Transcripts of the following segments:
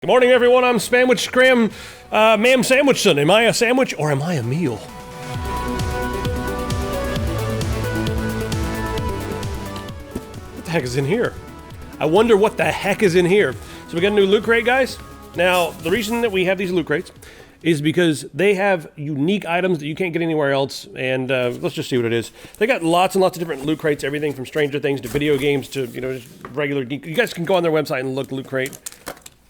Good morning, everyone. I'm Spamwich Scram, Ma'am Sandwichson. Am I a sandwich or am I a meal? What the heck is in here? I wonder what the heck is in here. So we got a new loot crate, guys. Now, the reason that we have these loot crates is because they have unique items that you can't get anywhere else, and let's just see what it is. They got lots and lots of different loot crates, everything from Stranger Things to video games to, you know, just regular geek. You guys can go on their website and look loot crate.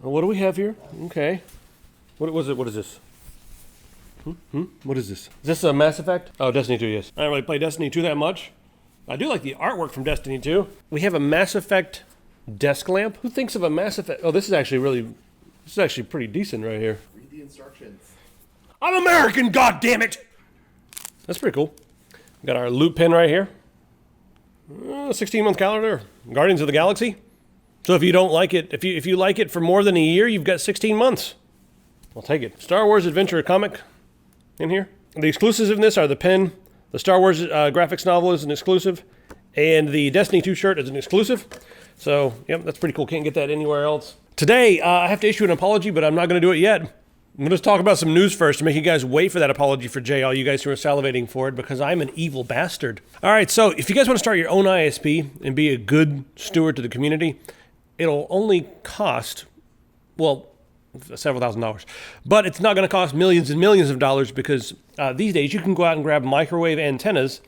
What do we have here? Okay. What was it? What is this? What is this? Is this a Mass Effect? Oh, Destiny 2, yes. I don't really play Destiny 2 that much. I do like the artwork from Destiny 2. We have a Mass Effect desk lamp. Who thinks of a Mass Effect? Oh, this is actually pretty decent right here. Read the instructions. I'm American, goddammit! That's pretty cool. We got our loot pin right here. 16-month calendar. Guardians of the Galaxy. So if you don't like it, if you like it for more than a year, you've got 16 months. I'll take it. Star Wars Adventure comic in here. The exclusives in this are the pin, the Star Wars graphics novel is an exclusive, and the Destiny 2 shirt is an exclusive. So, yep, that's pretty cool. Can't get that anywhere else. Today, I have to issue an apology, but I'm not going to do it yet. I'm going to talk about some news first to make you guys wait for that apology for Jay, all you guys who are salivating for it, because I'm an evil bastard. All right, so if you guys want to start your own ISP and be a good steward to the community, it'll only cost, well, several $1,000s. But it's not going to cost millions and millions of dollars because these days you can go out and grab microwave antennas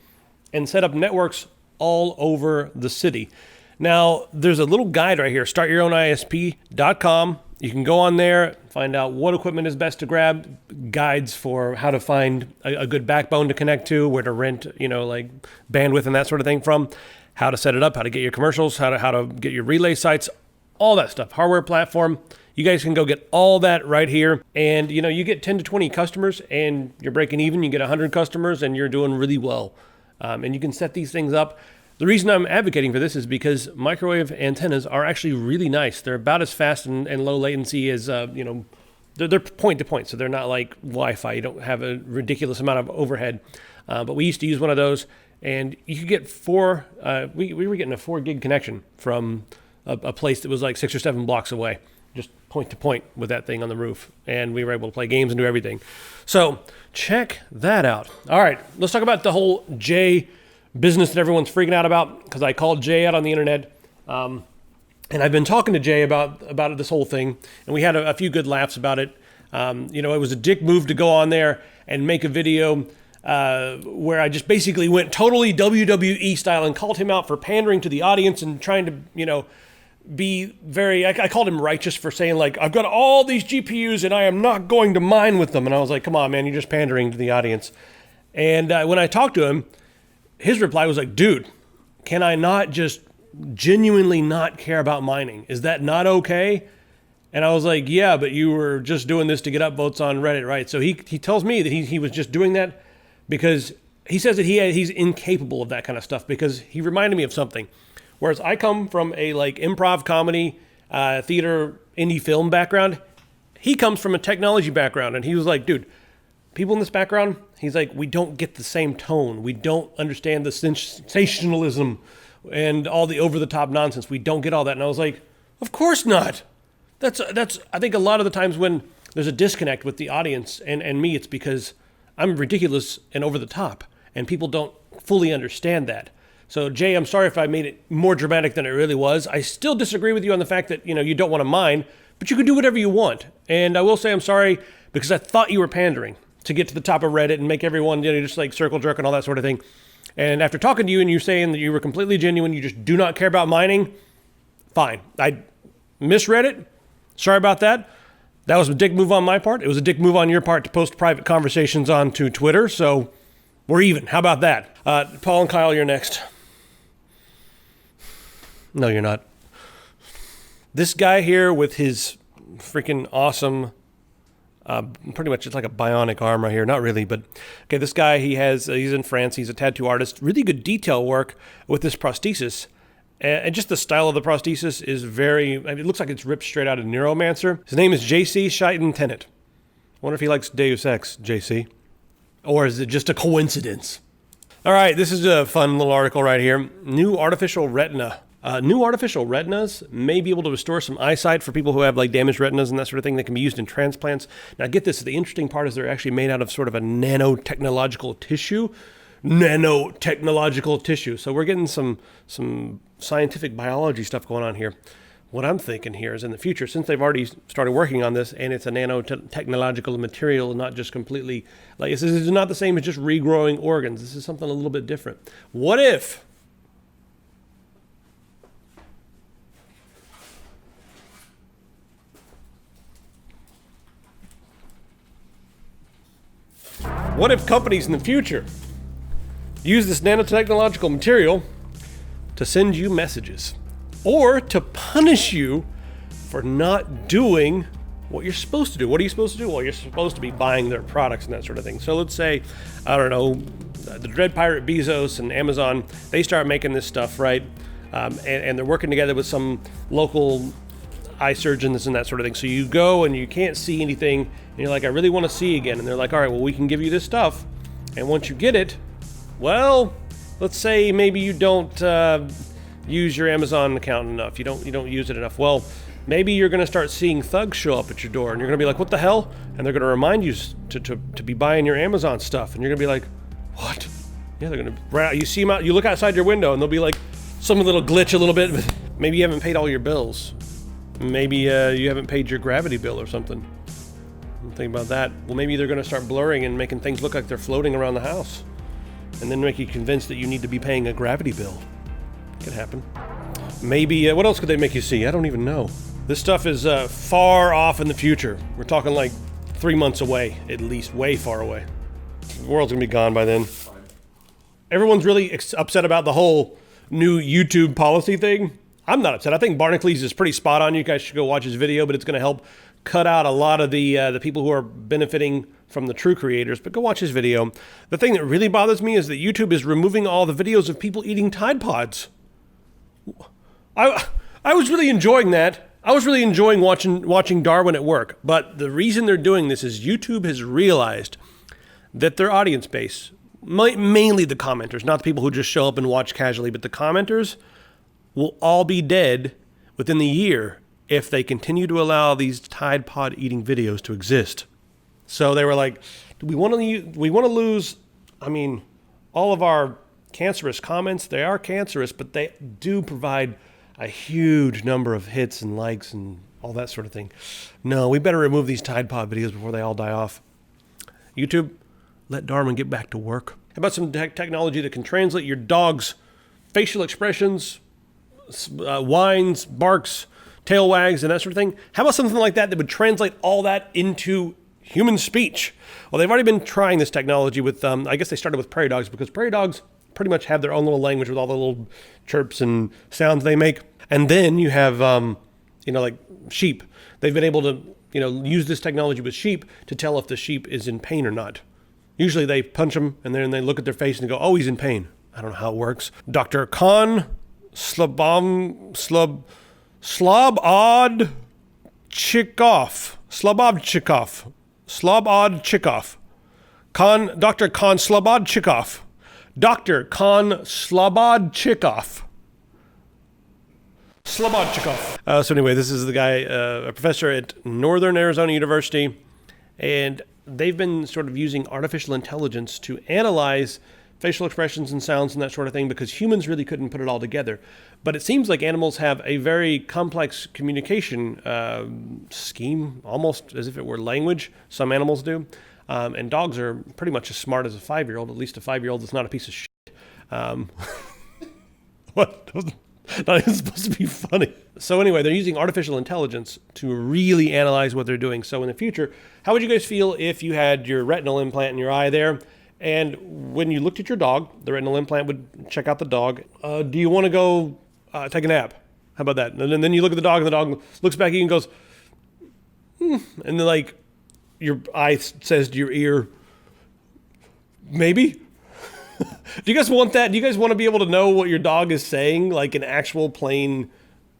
and set up networks all over the city. Now, there's a little guide right here, startyourown.isp.com. You can go on there, find out what equipment is best to grab, guides for how to find a good backbone to connect to, where to rent, you know, like bandwidth and that sort of thing from, how to set it up, how to get your commercials, how to get your relay sites, all that stuff. Hardware platform. You guys can go get all that right here. And, you know, you get 10 to 20 customers and you're breaking even. You get 100 customers and you're doing really well. And you can set these things up. The reason I'm advocating for this is because microwave antennas are actually really nice. They're about as fast and low latency as, you know, they're point to point. So they're not like Wi-Fi. You don't have a ridiculous amount of overhead. But we used to use one of those. And you could get we were getting a 4 gig connection from a place that was like 6 or 7 blocks away, just point to point with that thing on the roof. And we were able to play games and do everything. So check that out. All right, let's talk about the whole Jay business that everyone's freaking out about, because I called Jay out on the internet. And I've been talking to Jay about this whole thing, and we had a few good laughs about it. You know, it was a dick move to go on there and make a video where I just basically went totally WWE style and called him out for pandering to the audience and trying to, you know, be very, I called him righteous for saying, like, I've got all these GPUs and I am not going to mine with them. And I was like, come on, man, you're just pandering to the audience. And when I talked to him, his reply was like, dude, can I not just genuinely not care about mining? Is that not okay? And I was like, yeah, but you were just doing this to get upvotes on Reddit, right? So he tells me that he was just doing that because he says that he's incapable of that kind of stuff, because he reminded me of something. Whereas I come from a like improv comedy, theater, indie film background, he comes from a technology background. And he was like, dude, people in this background, he's like, we don't get the same tone. We don't understand the sensationalism and all the over-the-top nonsense. We don't get all that. And I was like, of course not. That's I think a lot of the times when there's a disconnect with the audience and me, it's because I'm ridiculous and over the top, and people don't fully understand that. So Jay, I'm sorry if I made it more dramatic than it really was. I still disagree with you on the fact that, you know, you don't want to mine, but you can do whatever you want. And I will say I'm sorry because I thought you were pandering to get to the top of Reddit and make everyone, you know, just like circle jerk and all that sort of thing. And after talking to you and you saying that you were completely genuine, you just do not care about mining, fine. I misread it. Sorry about that. That was a dick move on my part. It was a dick move on your part to post private conversations onto Twitter. So we're even. How about that? Paul and Kyle, you're next. No, you're not. This guy here with his freaking awesome, pretty much it's like a bionic arm right here. Not really, but okay, this guy, he's in France. He's a tattoo artist. Really good detail work with this prosthesis. And just the style of the prosthesis is very, I mean, it looks like it's ripped straight out of Neuromancer. His name is JC Scheiton Tennant. I wonder if he likes Deus Ex, JC. Or is it just a coincidence? All right, this is a fun little article right here. New artificial retina New artificial retinas may be able to restore some eyesight for people who have like damaged retinas and that sort of thing that can be used in transplants. Now get this, the interesting part is they're actually made out of sort of a nanotechnological tissue. Nanotechnological tissue. So we're getting some scientific biology stuff going on here. What I'm thinking here is in the future, since they've already started working on this and it's a nanotechnological material, not just completely, like this is not the same as just regrowing organs. This is something a little bit different. What if companies in the future use this nanotechnological material to send you messages or to punish you for not doing what you're supposed to do? What are you supposed to do? Well, you're supposed to be buying their products and that sort of thing. So let's say, I don't know, the Dread Pirate Bezos and Amazon, they start making this stuff, right? And they're working together with some local eye surgeons and that sort of thing. So you go and you can't see anything and you're like, I really want to see again. And they're like, all right, well, we can give you this stuff. And once you get it, well, let's say maybe you don't use your Amazon account enough. You don't use it enough. Well, maybe you're going to start seeing thugs show up at your door and you're going to be like, what the hell? And they're going to remind you to be buying your Amazon stuff. And you're going to be like, what? Yeah, they're going to, you see them out, you look outside your window and they'll be like, some little glitch a little bit. Maybe you haven't paid all your bills. Maybe you haven't paid your gravity bill or something. Think about that. Well, maybe they're going to start blurring and making things look like they're floating around the house. And then make you convinced that you need to be paying a gravity bill. Could happen. Maybe, what else could they make you see? I don't even know. This stuff is far off in the future. We're talking like 3 months away, at least, way far away. The world's gonna be gone by then. Everyone's really upset about the whole new YouTube policy thing. I'm not upset. I think Barnacules is pretty spot on. You guys should go watch his video, but it's gonna help cut out a lot of the people who are benefiting from the true creators, but go watch his video. The thing that really bothers me is that YouTube is removing all the videos of people eating Tide Pods. I was really enjoying that. I was really enjoying watching Darwin at work, but the reason they're doing this is YouTube has realized that their audience base, mainly the commenters, not the people who just show up and watch casually, but the commenters will all be dead within the year if they continue to allow these Tide Pod eating videos to exist. So they were like, we want to lose, I mean, all of our cancerous comments. They are cancerous, but they do provide a huge number of hits and likes and all that sort of thing. No, we better remove these Tide Pod videos before they all die off. YouTube, let Darwin get back to work. How about some technology that can translate your dog's facial expressions, whines, barks, tail wags, and that sort of thing? How about something like that would translate all that into human speech? Well, they've already been trying this technology with, I guess they started with prairie dogs because prairie dogs pretty much have their own little language with all the little chirps and sounds they make. And then you have, like sheep. They've been able to, use this technology with sheep to tell if the sheep is in pain or not. Usually they punch them and then they look at their face and go, oh, he's in pain. I don't know how it works. Dr. Khan Slobodchikov. Dr. Khan Slobodchikov. Dr. Khan Slobodchikov. So anyway, this is the guy, a professor at Northern Arizona University, and they've been sort of using artificial intelligence to analyze facial expressions and sounds and that sort of thing because humans really couldn't put it all together. But it seems like animals have a very complex communication scheme, almost as if it were language. Some animals do. And dogs are pretty much as smart as a 5-year-old, at least a 5-year-old that's not a piece of shit. What? Not even supposed to be funny. So anyway, they're using artificial intelligence to really analyze what they're doing. So in the future, how would you guys feel if you had your retinal implant in your eye there, and when you looked at your dog, the retinal implant would check out the dog. Do you want to go take a nap? How about that? And then you look at the dog, and the dog looks back at you and goes, and then like your eye says to your ear, maybe? Do you guys want that? Do you guys want to be able to know what your dog is saying, like in actual plain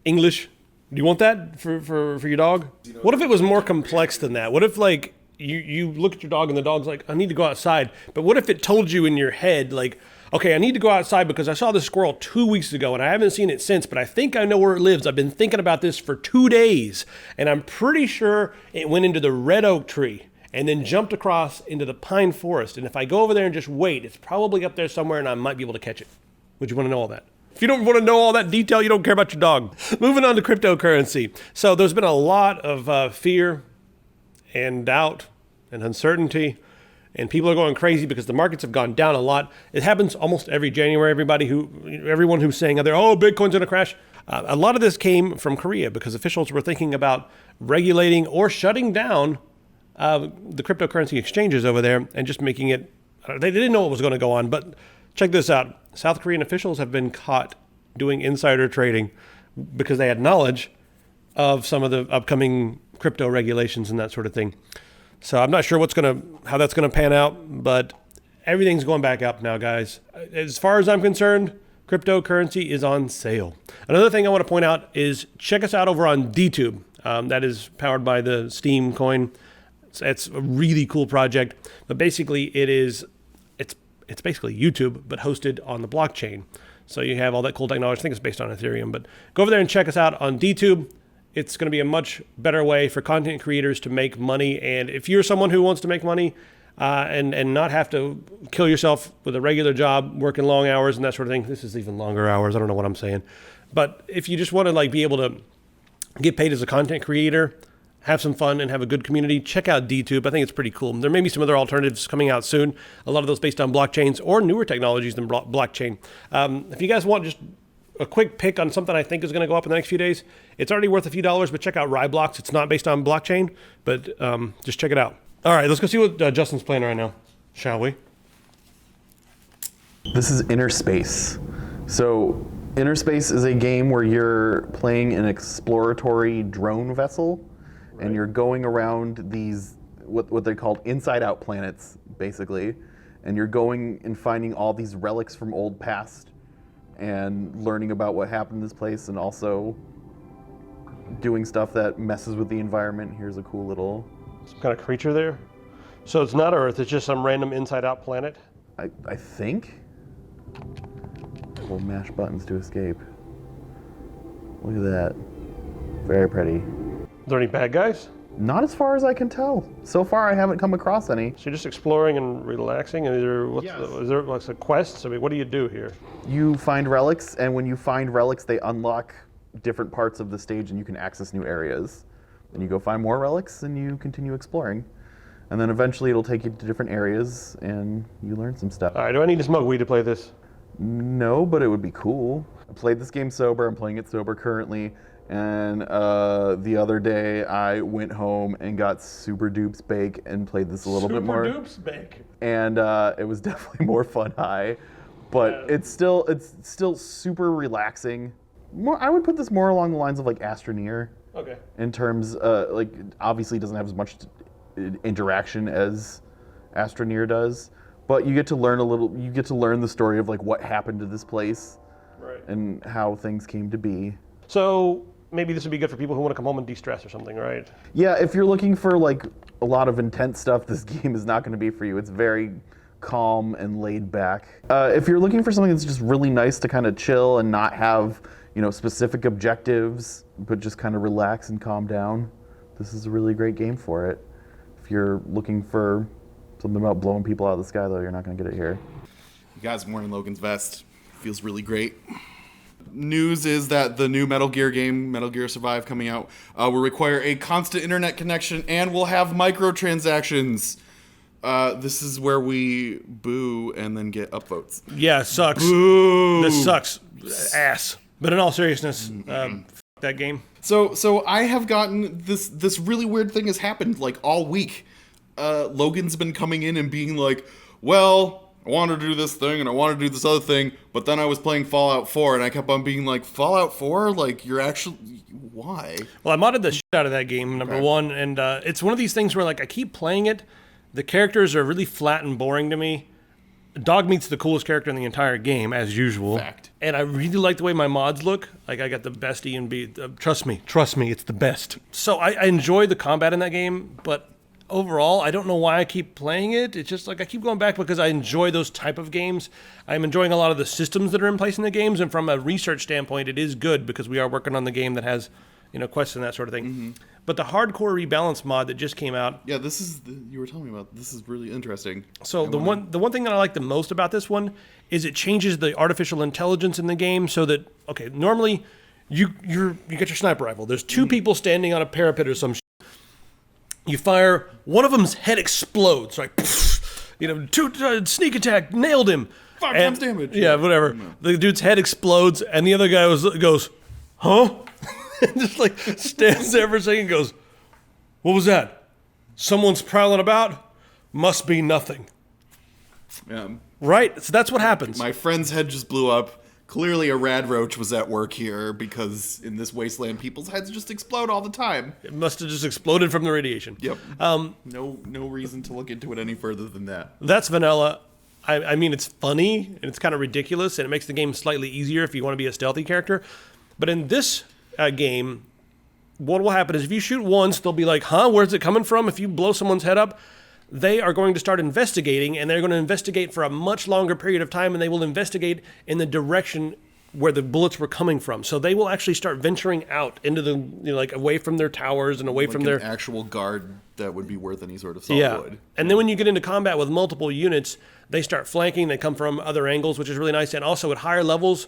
English? Do you want that for your dog? What if it was more complex than that? What if like you look at your dog and the dog's like, I need to go outside. But what if it told you in your head, like, Okay, I need to go outside because I saw this squirrel 2 weeks ago and I haven't seen it since, but I think I know where it lives. I've been thinking about this for 2 days, and I'm pretty sure it went into the red oak tree and then jumped across into the pine forest. And if I go over there and just wait, it's probably up there somewhere and I might be able to catch it. Would you want to know all that? If you don't want to know all that detail, you don't care about your dog. Moving on to cryptocurrency. So there's been a lot of fear and doubt and uncertainty, and people are going crazy because the markets have gone down a lot. It happens almost every January. Everyone who's saying out there, oh, Bitcoin's going to crash. A lot of this came from Korea because officials were thinking about regulating or shutting down the cryptocurrency exchanges over there and just making it, they didn't know what was going to go on, but check this out. South Korean officials have been caught doing insider trading because they had knowledge of some of the upcoming crypto regulations and that sort of thing. So I'm not sure how that's gonna pan out, but everything's going back up now, guys. As far as I'm concerned, cryptocurrency is on sale. Another thing I want to point out is check us out over on DTube. That is powered by the Steam coin. It's a really cool project, but basically it's basically YouTube, but hosted on the blockchain. So you have all that cool technology. I think it's based on Ethereum, but go over there and check us out on DTube. It's going to be a much better way for content creators to make money. And if you're someone who wants to make money and not have to kill yourself with a regular job, working long hours and that sort of thing, this is even longer hours. I don't know what I'm saying. But if you just want to be able to get paid as a content creator, have some fun and have a good community, check out DTube. I think it's pretty cool. There may be some other alternatives coming out soon. A lot of those based on blockchains or newer technologies than blockchain. If you guys want just a quick pick on something I think is going to go up in the next few days, it's already worth a few dollars, but check out Rebalance. It's not based on blockchain, but just check it out. All right, let's go see what Justin's playing right now, shall we? This is InnerSpace. So InnerSpace is a game where you're playing an exploratory drone vessel, and you're going around these, what they call inside-out planets, basically, and you're going and finding all these relics from old past and learning about what happened in this place, and also doing stuff that messes with the environment. Here's a cool little... Some kind of creature there? So it's not Earth, it's just some random inside-out planet? I think. We'll mash buttons to escape. Look at that. Very pretty. Are there any bad guys? Not as far as I can tell. So far, I haven't come across any. So you're just exploring and relaxing? And is there like a quest? I mean, what do you do here? You find relics, and when you find relics, they unlock different parts of the stage, and you can access new areas. Then you go find more relics, and you continue exploring. And then eventually, it'll take you to different areas, and you learn some stuff. All right, do I need to smoke weed to play this? No, but it would be cool. I played this game sober. I'm playing it sober currently. And the other day, I went home and got Super Dupes Bake and played this a little bit more. Super Dupes Bake. And it was definitely more fun high, but it's still super relaxing. I would put this more along the lines of like Astroneer. Okay. In terms, like obviously it doesn't have as much interaction as Astroneer does, but you get to learn you get to learn the story of like what happened to this place, right, and how things came to be. So maybe this would be good for people who want to come home and de-stress or something, right? Yeah, if you're looking for like a lot of intense stuff, this game is not going to be for you. It's very calm and laid back. If you're looking for something that's just really nice to kind of chill and not have, specific objectives, but just kind of relax and calm down, this is a really great game for it. If you're looking for something about blowing people out of the sky, though, you're not going to get it here. You guys, I'm wearing Logan's vest. Feels really great. News is that the new Metal Gear game, Metal Gear Survive, coming out, will require a constant internet connection and will have microtransactions. This is where we boo and then get upvotes. Yeah, sucks. Boo! This sucks. Ass. But in all seriousness, that game. So I have gotten this really weird thing has happened like all week. Logan's been coming in and being like, well, I wanted to do this thing and I wanted to do this other thing, but then I was playing Fallout 4 and I kept on being like, Fallout 4? Like, you're actually... Why? Well, I modded the shit out of that game, number one, and it's one of these things where like I keep playing it, the characters are really flat and boring to me. Dogmeat's the coolest character in the entire game, as usual. Fact. And I really like the way my mods look. Like, I got the best E and B. Trust me, it's the best. So I enjoy the combat in that game, but overall, I don't know why I keep playing it. It's just like I keep going back because I enjoy those type of games. I'm enjoying a lot of the systems that are in place in the games, and from a research standpoint, it is good because we are working on the game that has, quests and that sort of thing. But the hardcore rebalance mod that just came out. Yeah, you were telling me about. This is really interesting. So the one thing that I like the most about this one is it changes the artificial intelligence in the game so that normally you get your sniper rifle. There's two people standing on a parapet or some shit. You fire, one of them's head explodes, like sneak attack, nailed him. 5 times damage. Yeah, whatever. The dude's head explodes and the other guy goes, huh? And just like stands there for a second and goes, what was that? Someone's prowling about? Must be nothing. Yeah. Right? So that's what happens. My friend's head just blew up. Clearly a rad roach was at work here because in this wasteland, people's heads just explode all the time. It must have just exploded from the radiation. Yep. No reason to look into it any further than that. That's vanilla. I mean, it's funny and it's kind of ridiculous and it makes the game slightly easier if you want to be a stealthy character. But in this game, what will happen is if you shoot once, they'll be like, huh, where's it coming from? If you blow someone's head up, they are going to start investigating, and they're going to investigate for a much longer period of time, and they will investigate in the direction where the bullets were coming from. So they will actually start venturing out into the, away from their towers and away from their actual guard that would be worth any sort of solid wood. And then when you get into combat with multiple units, they start flanking. They come from other angles, which is really nice. And also at higher levels,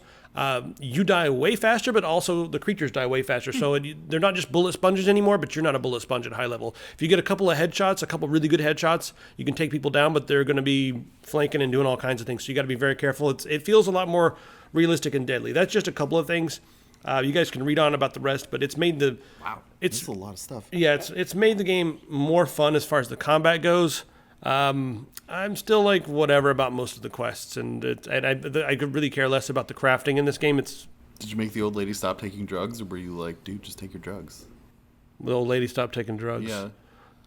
you die way faster, but also the creatures die way faster. So they're not just bullet sponges anymore, but you're not a bullet sponge at high level. If you get a couple of headshots, a couple really good headshots, you can take people down, but they're going to be flanking and doing all kinds of things. So you got to be very careful. It feels a lot more realistic and deadly. That's just a couple of things. You guys can read on about the rest, but it's made the... Wow, it's a lot of stuff. Yeah, it's made the game more fun as far as the combat goes. I'm still like whatever about most of the quests, and I could really care less about the crafting in this game. Did you make the old lady stop taking drugs, or were you like, dude, just take your drugs? The old lady stopped taking drugs. Yeah.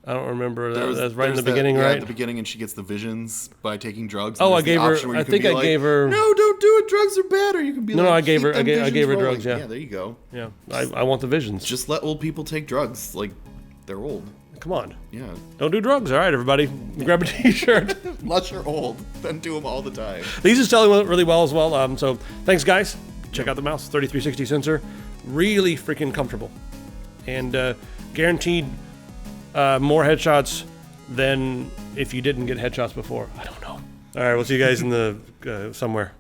I don't remember. That was right in the beginning, right? At the beginning, and she gets the visions by taking drugs. Oh, I gave her. I think I gave her. No, don't do it. Drugs are bad. Or you can be like, no, I gave her. I gave her drugs. Yeah. Yeah, there you go. Yeah, I want the visions. Just let old people take drugs. Like, they're old. Come on. Yeah. Don't do drugs. All right, everybody, grab a T-shirt. Unless you're old, then do them all the time. These are selling really well as well. So thanks, guys. Check out the mouse. 3360 sensor, really freaking comfortable, and guaranteed more headshots than if you didn't get headshots before. I don't know. All right, we'll see you guys in the somewhere.